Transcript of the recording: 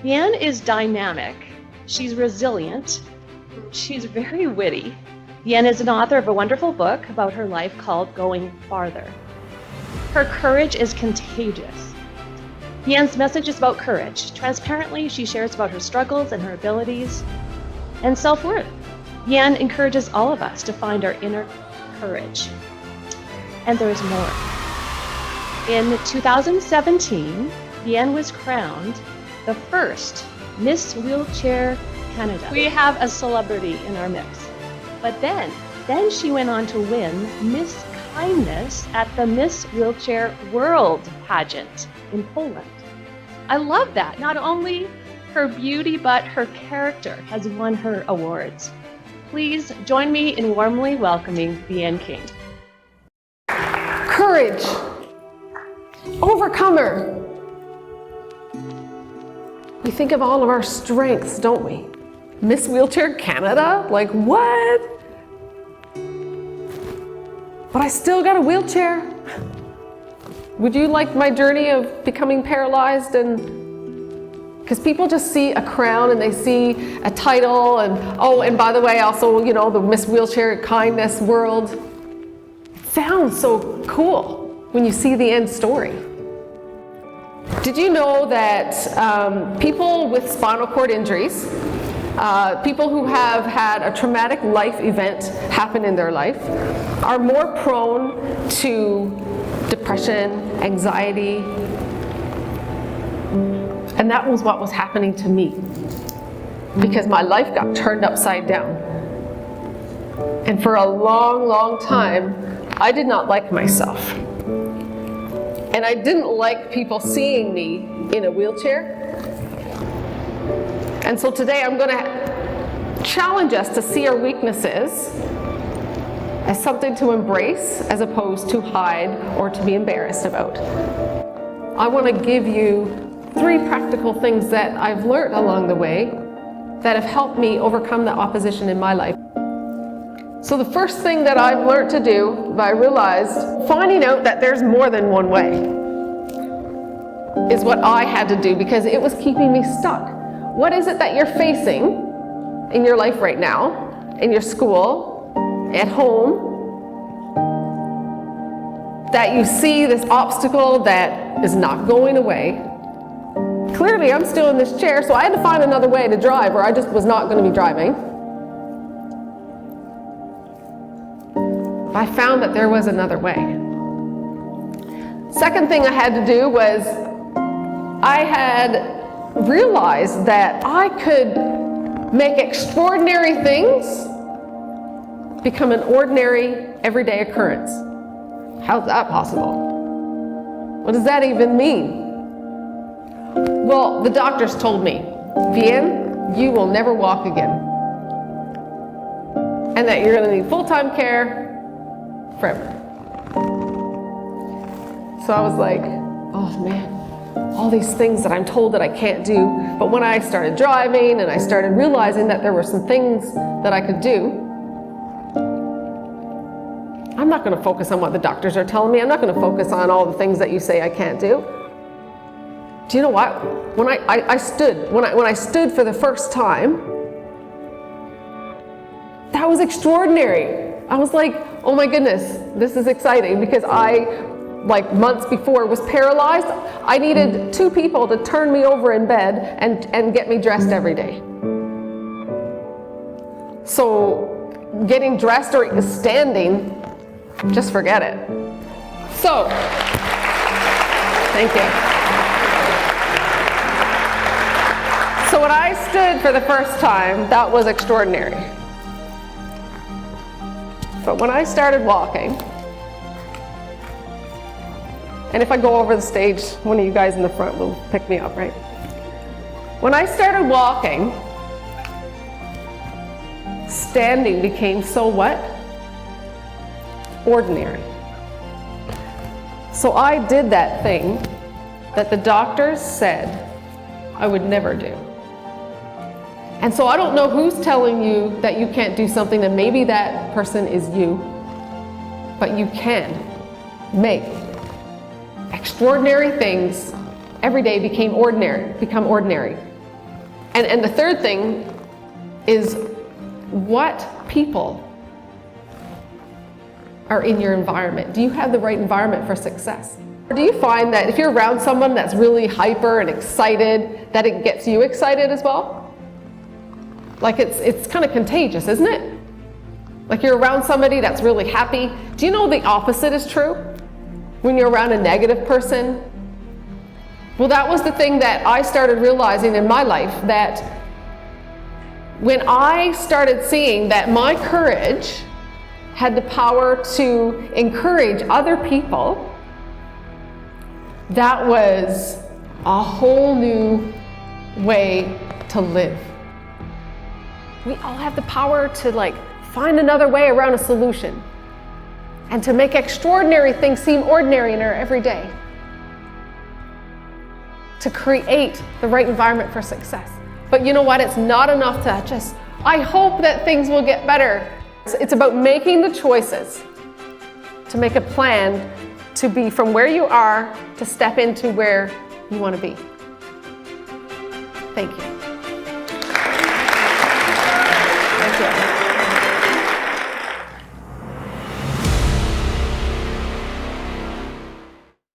Vahen is dynamic. She's resilient. She's very witty. Vahen is an author of a wonderful book about her life called Going Farther. Her courage is contagious. Vahen's message is about courage. Transparently, she shares about her struggles and her abilities and self-worth. Vahen encourages all of us to find our inner courage. And there's more. In 2017, Vahen was crowned the first Miss Wheelchair Canada. We have a celebrity in our mix. But then she went on to win Miss Kindness at the Miss Wheelchair World pageant in Poland. I love that. Not only her beauty, but her character has won her awards. Please join me in warmly welcoming Vahen King. Courage. Overcomer. We think of all of our strengths, don't we? Miss Wheelchair Canada? Like what? But I still got a wheelchair. Would you like my journey of becoming paralyzed? And because people just see a crown and they see a title and, oh, and by the way, also, you know, the Miss Wheelchair Kindness World. It sounds so cool when you see the end story. Did you know that people with spinal cord injuries, people who have had a traumatic life event happen in their life, are more prone to depression, anxiety? And that was what was happening to me, because my life got turned upside down. And for a long, long time, I did not like myself. And I didn't like people seeing me in a wheelchair. And so today I'm going to challenge us to see our weaknesses as something to embrace as opposed to hide or to be embarrassed about. I want to give you 3 practical things that I've learned along the way that have helped me overcome the opposition in my life. So the first thing that I've learned to do, I realized finding out that there's more than one way is what I had to do, because it was keeping me stuck. What is it that you're facing in your life right now, in your school, at home, that you see this obstacle that is not going away? Clearly, I'm still in this chair, so I had to find another way to drive, or I just was not going to be driving. I found that there was another way. Second thing I had to do was I had realized that I could make extraordinary things become an ordinary, everyday occurrence. How's that possible? What does that even mean? Well, the doctors told me, Vahen, you will never walk again. And that you're going to need full-time care forever. So I was like, oh man, all these things that I'm told that I can't do. But when I started driving and I started realizing that there were some things that I could do, I'm not going to focus on what the doctors are telling me. I'm not going to focus on all the things that you say I can't do. Do you know what? When I stood for the first time, that was extraordinary. I was like, oh my goodness, this is exciting, because I, like months before, was paralyzed. I needed 2 people to turn me over in bed and get me dressed every day. So getting dressed or standing, just forget it. So, thank you. So when I stood for the first time, that was extraordinary. But when I started walking, and if I go over the stage, one of you guys in the front will pick me up, right? When I started walking, standing became so what? Ordinary. So I did that thing that the doctors said I would never do. And so I don't know who's telling you that you can't do something, and maybe that person is you, but you can make extraordinary things every day become ordinary. And the third thing is what people are in your environment. Do you have the right environment for success? Or do you find that if you're around someone that's really hyper and excited, that it gets you excited as well? Like it's kind of contagious, isn't it? Like you're around somebody that's really happy. Do you know the opposite is true? When you're around a negative person? Well, that was the thing that I started realizing in my life, that when I started seeing that my courage had the power to encourage other people, that was a whole new way to live. We all have the power to find another way around a solution and to make extraordinary things seem ordinary in our everyday. To create the right environment for success. But you know what? It's not enough to I hope that things will get better. It's about making the choices to make a plan to be from where you are to step into where you want to be. Thank you. Thank you.